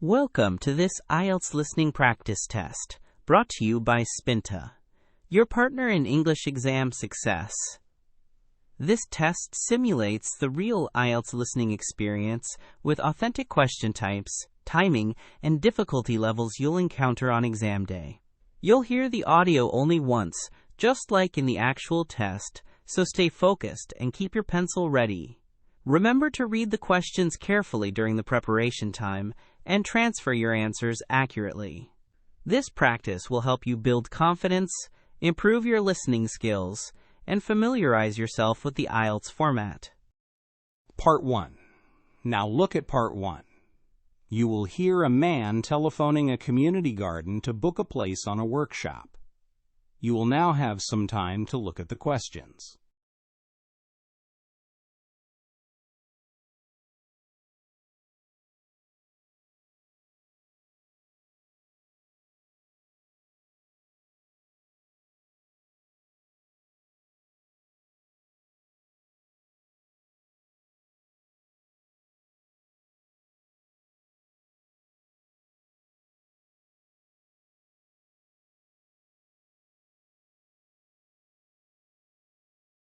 Welcome to this IELTS Listening Practice Test, brought to you by Spinta, your partner in English exam success. This test simulates the real IELTS listening experience with authentic question types, timing, and difficulty levels you'll encounter on exam day. You'll hear the audio only once, just like in the actual test, so stay focused and keep your pencil ready. Remember to read the questions carefully during the preparation time and transfer your answers accurately. This practice will help you build confidence, improve your listening skills, and familiarize yourself with the IELTS format. Part 1. Now look at Part 1. You will hear a man telephoning a community garden to book a place on a workshop. You will now have some time to look at the questions.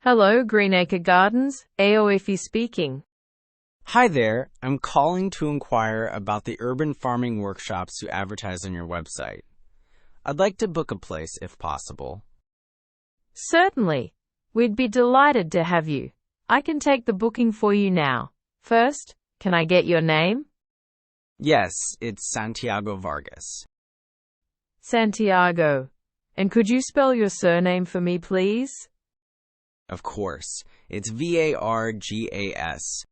Hello, Greenacre Gardens, Aoife speaking. Hi there, I'm calling to inquire about the urban farming workshops you advertise on your website. I'd like to book a place if possible. Certainly. We'd be delighted to have you. I can take the booking for you now. First, can I get your name? Yes, it's Santiago Vargas. Santiago. And could you spell your surname for me, please? Of course, it's Vargas.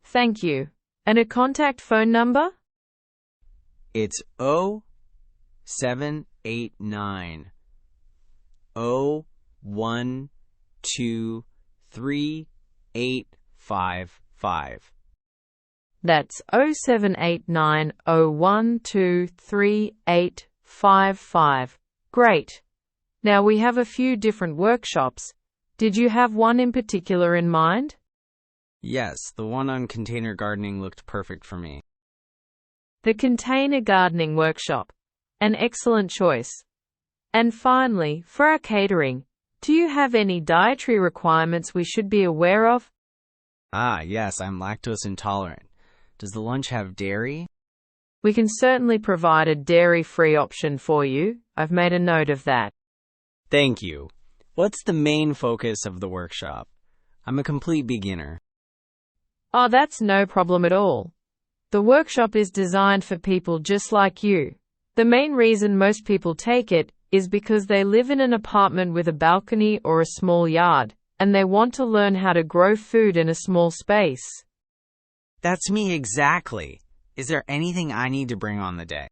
Thank you. And a contact phone number? It's 0789 0123855. That's 0789 0123855. Great. Now we have a few different workshops. Did you have one in particular in mind? Yes, the one on container gardening looked perfect for me. The container gardening workshop. An excellent choice. And finally, for our catering, do you have any dietary requirements we should be aware of? Yes, I'm lactose intolerant. Does the lunch have dairy? We can certainly provide a dairy-free option for you. I've made a note of that. Thank you. What's the main focus of the workshop? I'm a complete beginner. Oh, that's no problem at all. The workshop is designed for people just like you. The main reason most people take it is because they live in an apartment with a balcony or a small yard, and they want to learn how to grow food in a small space. That's me exactly. Is there anything I need to bring on the day?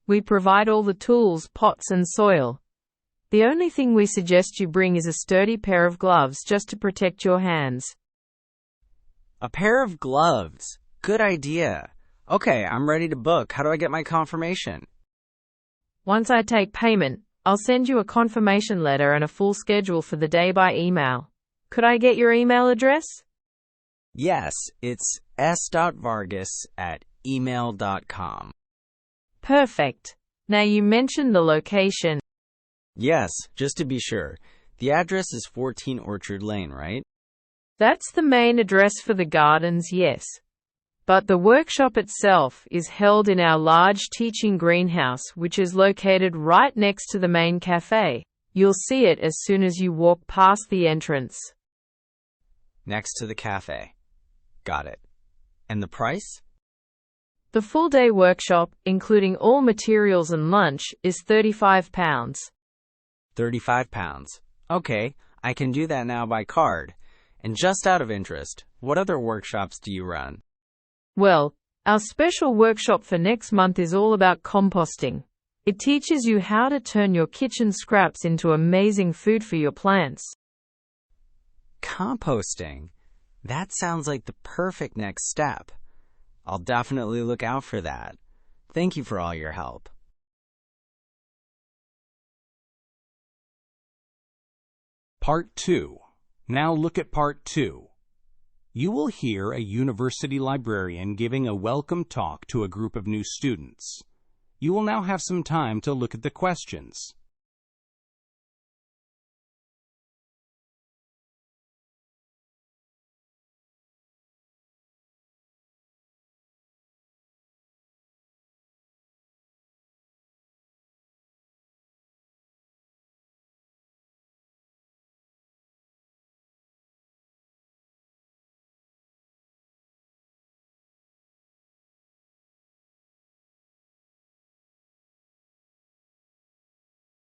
We provide all the tools, pots, and soil. The only thing we suggest you bring is a sturdy pair of gloves just to protect your hands. A pair of gloves. Good idea. Okay, I'm ready to book. How do I get my confirmation? Once I take payment, I'll send you a confirmation letter and a full schedule for the day by email. Could I get your email address? Yes, it's s.vargas@email.com. Perfect. Now you mentioned the location. Yes, just to be sure. The address is 14 Orchard Lane, right? That's the main address for the gardens, yes. But the workshop itself is held in our large teaching greenhouse, which is located right next to the main cafe. You'll see it as soon as you walk past the entrance. Next to the cafe. Got it. And the price? The full-day workshop, including all materials and lunch, is £35. £35. Okay, I can do that now by card. And just out of interest, what other workshops do you run? Well, our special workshop for next month is all about composting. It teaches you how to turn your kitchen scraps into amazing food for your plants. Composting? That sounds like the perfect next step. I'll definitely look out for that. Thank you for all your help. Part 2. Now look at Part 2. You will hear a university librarian giving a welcome talk to a group of new students. You will now have some time to look at the questions.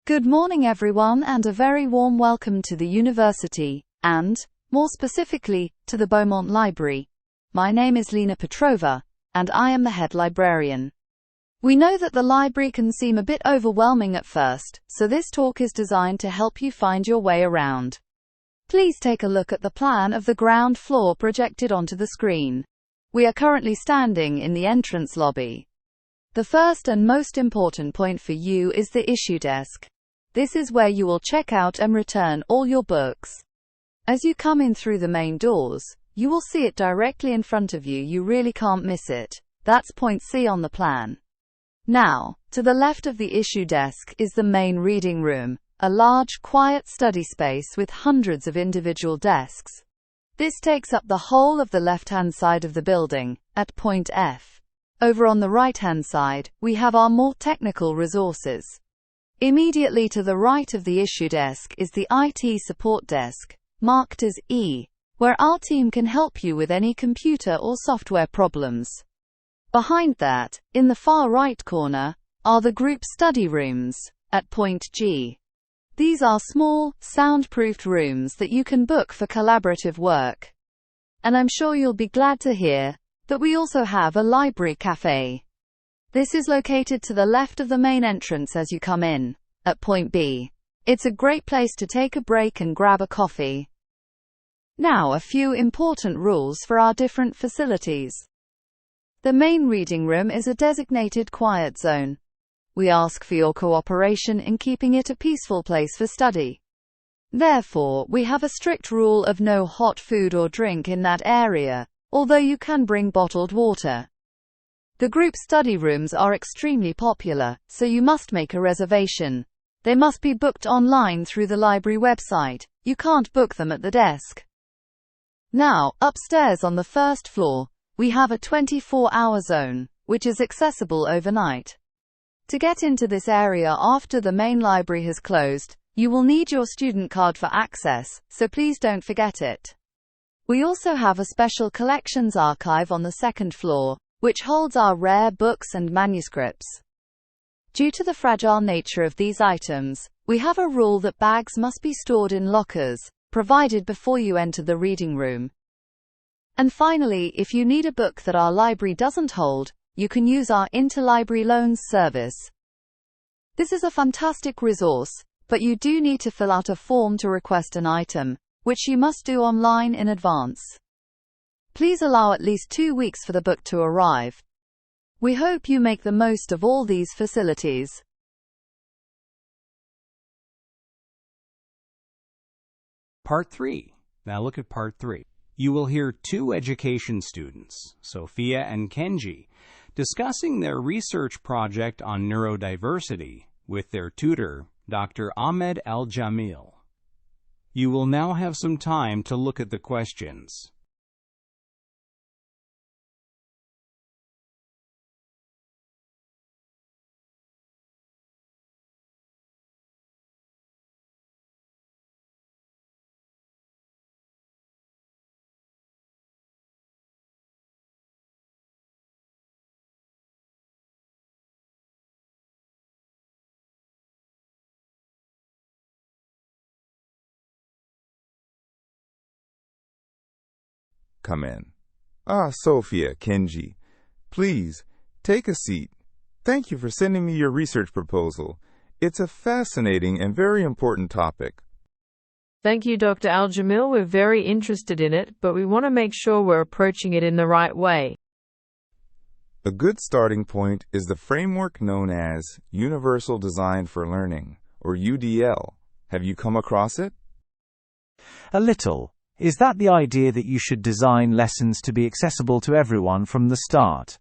Good morning everyone, and a very warm welcome to the university, and, more specifically, to the Beaumont Library. My name is Lena Petrova, and I am the head librarian. We know that the library can seem a bit overwhelming at first, so this talk is designed to help you find your way around. Please take a look at the plan of the ground floor projected onto the screen. We are currently standing in the entrance lobby. The first and most important point for you is the issue desk. This is where you will check out and return all your books. As you come in through the main doors, you will see it directly in front of you. You really can't miss it. That's point C on the plan. Now, to the left of the issue desk is the main reading room, a large, quiet study space with hundreds of individual desks. This takes up the whole of the left-hand side of the building, at point F. Over on the right-hand side, we have our more technical resources. Immediately to the right of the issue desk is the IT support desk, marked as E, where our team can help you with any computer or software problems. Behind that, in the far right corner, are the group study rooms, at point G. These are small, soundproofed rooms that you can book for collaborative work. And I'm sure you'll be glad to hear that we also have a library cafe. This is located to the left of the main entrance as you come in, at point B. It's a great place to take a break and grab a coffee. Now, a few important rules for our different facilities. The main reading room is a designated quiet zone. We ask for your cooperation in keeping it a peaceful place for study. Therefore, we have a strict rule of no hot food or drink in that area, although you can bring bottled water. The group study rooms are extremely popular, so you must make a reservation. They must be booked online through the library website. You can't book them at the desk. Now, upstairs on the first floor, we have a 24-hour zone, which is accessible overnight. To get into this area after the main library has closed, you will need your student card for access, so please don't forget it. We also have a special collections archive on the second floor, which holds our rare books and manuscripts. Due to the fragile nature of these items, we have a rule that bags must be stored in lockers, provided before you enter the reading room. And finally, if you need a book that our library doesn't hold, you can use our interlibrary loans service. This is a fantastic resource, but you do need to fill out a form to request an item, which you must do online in advance. Please allow at least 2 weeks for the book to arrive. We hope you make the most of all these facilities. Part 3. Now look at Part 3. You will hear 2 education students, Sophia and Kenji, discussing their research project on neurodiversity with their tutor, Dr. Ahmed Al-Jamil. You will now have some time to look at the questions. Come in. Sophia, Kenji, please, take a seat. Thank you for sending me your research proposal. It's a fascinating and very important topic. Thank you, Dr. Al-Jamil. We're very interested in it, but we want to make sure we're approaching it in the right way. A good starting point is the framework known as Universal Design for Learning, or UDL. Have you come across it? A little. Is that the idea that you should design lessons to be accessible to everyone from the start?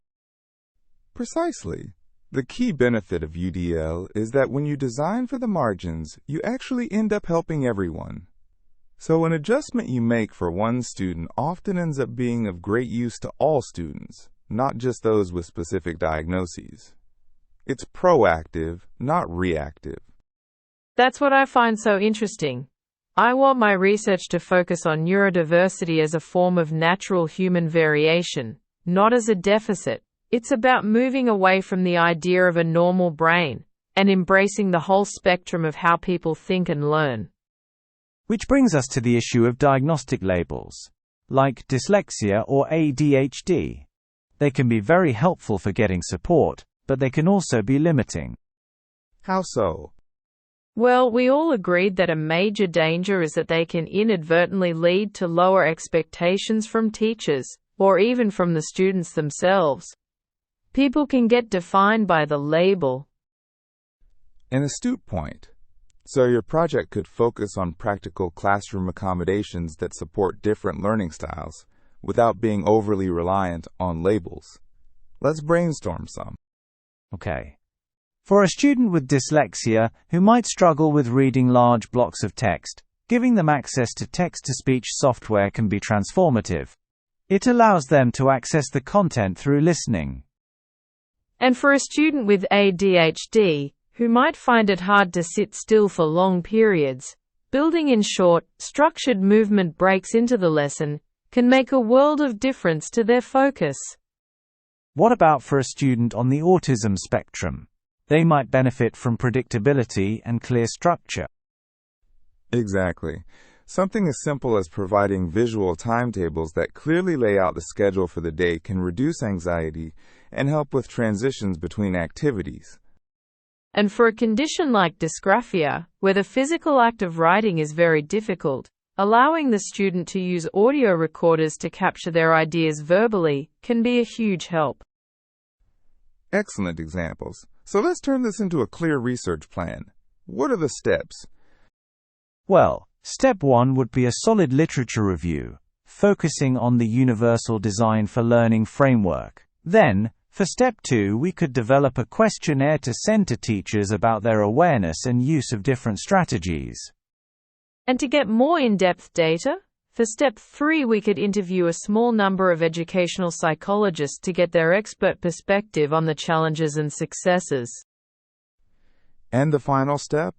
Precisely. The key benefit of UDL is that when you design for the margins, you actually end up helping everyone. So an adjustment you make for one student often ends up being of great use to all students, not just those with specific diagnoses. It's proactive, not reactive. That's what I find so interesting. I want my research to focus on neurodiversity as a form of natural human variation, not as a deficit. It's about moving away from the idea of a normal brain and embracing the whole spectrum of how people think and learn. Which brings us to the issue of diagnostic labels, like dyslexia or ADHD. They can be very helpful for getting support, but they can also be limiting. How so? Well, we all agreed that a major danger is that they can inadvertently lead to lower expectations from teachers, or even from the students themselves. People can get defined by the label. An astute point. So your project could focus on practical classroom accommodations that support different learning styles without being overly reliant on labels. Let's brainstorm some. Okay. For a student with dyslexia who might struggle with reading large blocks of text, giving them access to text-to-speech software can be transformative. It allows them to access the content through listening. And for a student with ADHD, who might find it hard to sit still for long periods, building in short, structured movement breaks into the lesson can make a world of difference to their focus. What about for a student on the autism spectrum? They might benefit from predictability and clear structure. Exactly. Something as simple as providing visual timetables that clearly lay out the schedule for the day can reduce anxiety and help with transitions between activities. And for a condition like dysgraphia, where the physical act of writing is very difficult, allowing the student to use audio recorders to capture their ideas verbally can be a huge help. Excellent examples. So let's turn this into a clear research plan. What are the steps? Well, step 1 would be a solid literature review, focusing on the Universal Design for Learning framework. Then, for step 2, we could develop a questionnaire to send to teachers about their awareness and use of different strategies. And to get more in-depth data, for step 3 we could interview a small number of educational psychologists to get their expert perspective on the challenges and successes. And the final step?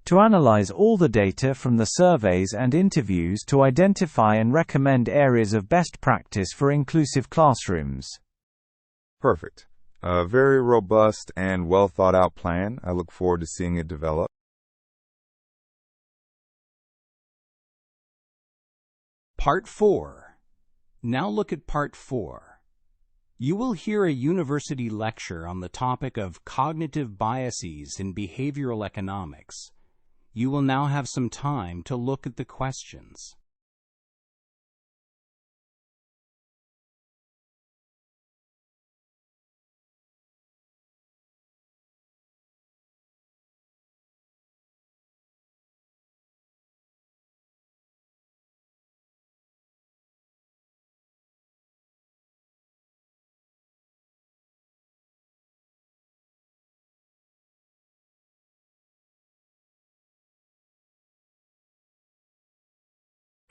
To analyze all the data from the surveys and interviews to identify and recommend areas of best practice for inclusive classrooms. Perfect. A very robust and well thought out plan. I look forward to seeing it develop. Part 4. Now look at Part 4. You will hear a university lecture on the topic of cognitive biases in behavioral economics. You will now have some time to look at the questions.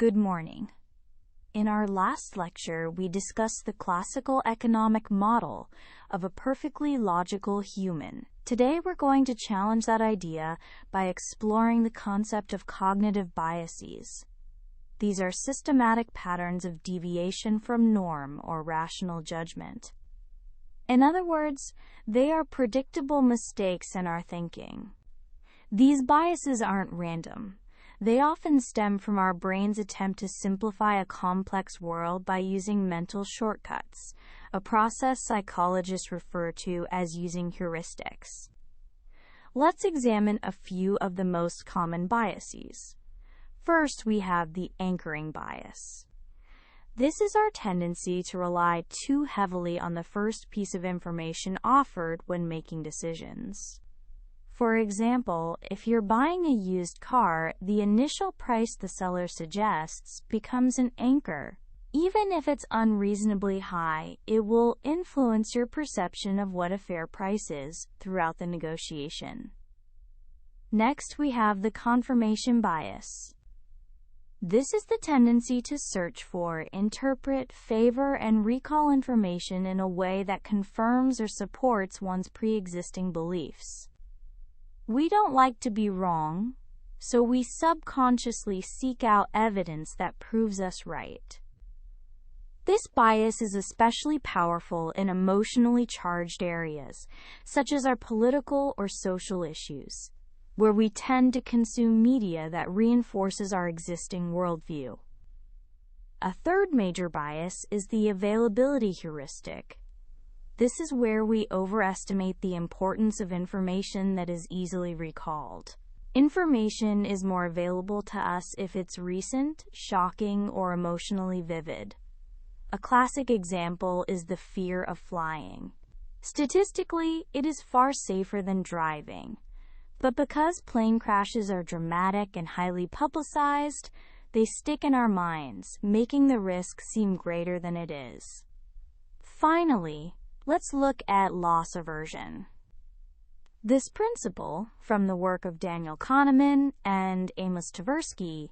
Good morning. In our last lecture, we discussed the classical economic model of a perfectly logical human. Today, we're going to challenge that idea by exploring the concept of cognitive biases. These are systematic patterns of deviation from norm or rational judgment. In other words, they are predictable mistakes in our thinking. These biases aren't random. They often stem from our brain's attempt to simplify a complex world by using mental shortcuts, a process psychologists refer to as using heuristics. Let's examine a few of the most common biases. First, we have the anchoring bias. This is our tendency to rely too heavily on the first piece of information offered when making decisions. For example, if you're buying a used car, the initial price the seller suggests becomes an anchor. Even if it's unreasonably high, it will influence your perception of what a fair price is throughout the negotiation. Next, we have the confirmation bias. This is the tendency to search for, interpret, favor, and recall information in a way that confirms or supports one's pre-existing beliefs. We don't like to be wrong, so we subconsciously seek out evidence that proves us right. This bias is especially powerful in emotionally charged areas, such as our political or social issues, where we tend to consume media that reinforces our existing worldview. A third major bias is the availability heuristic. This is where we overestimate the importance of information that is easily recalled. Information is more available to us if it's recent, shocking, or emotionally vivid. A classic example is the fear of flying. Statistically, it is far safer than driving. But because plane crashes are dramatic and highly publicized, they stick in our minds, making the risk seem greater than it is. Finally, let's look at loss aversion. This principle, from the work of Daniel Kahneman and Amos Tversky,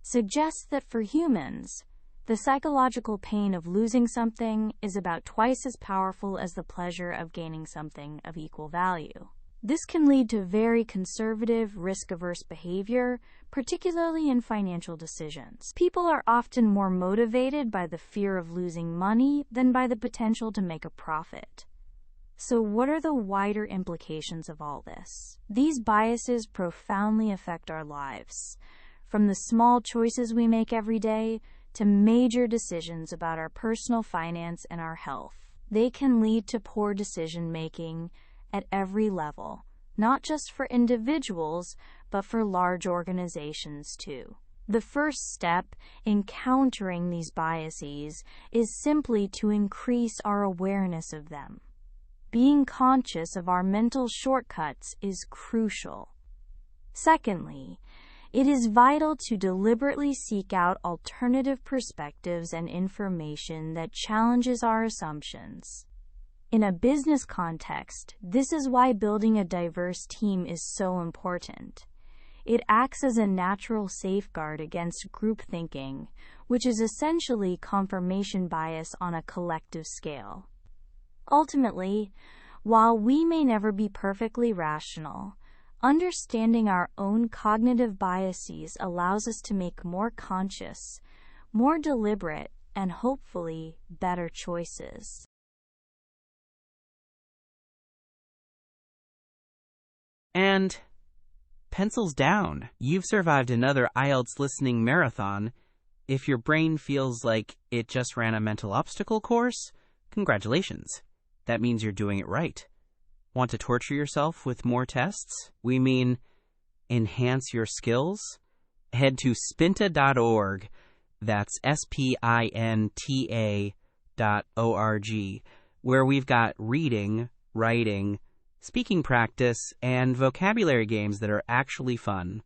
suggests that for humans, the psychological pain of losing something is about twice as powerful as the pleasure of gaining something of equal value. This can lead to very conservative, risk-averse behavior, particularly in financial decisions. People are often more motivated by the fear of losing money than by the potential to make a profit. So what are the wider implications of all this? These biases profoundly affect our lives, from the small choices we make every day to major decisions about our personal finance and our health. They can lead to poor decision-making at every level, not just for individuals, but for large organizations too. The first step in countering these biases is simply to increase our awareness of them. Being conscious of our mental shortcuts is crucial. Secondly, it is vital to deliberately seek out alternative perspectives and information that challenges our assumptions. In a business context, this is why building a diverse team is so important. It acts as a natural safeguard against group thinking, which is essentially confirmation bias on a collective scale. Ultimately, while we may never be perfectly rational, understanding our own cognitive biases allows us to make more conscious, more deliberate, and hopefully better choices. And pencils down. You've survived another IELTS listening marathon. If your brain feels like it just ran a mental obstacle course, congratulations. That means you're doing it right. Want to torture yourself with more tests? We mean enhance your skills? Head to Spinta.org. That's Spinta.org, where we've got reading, writing, speaking practice, and vocabulary games that are actually fun.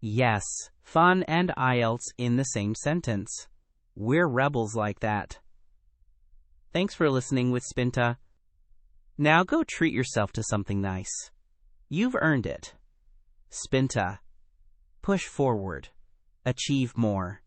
Yes, fun and IELTS in the same sentence. We're rebels like that. Thanks for listening with Spinta. Now go treat yourself to something nice. You've earned it. Spinta. Push forward. Achieve more.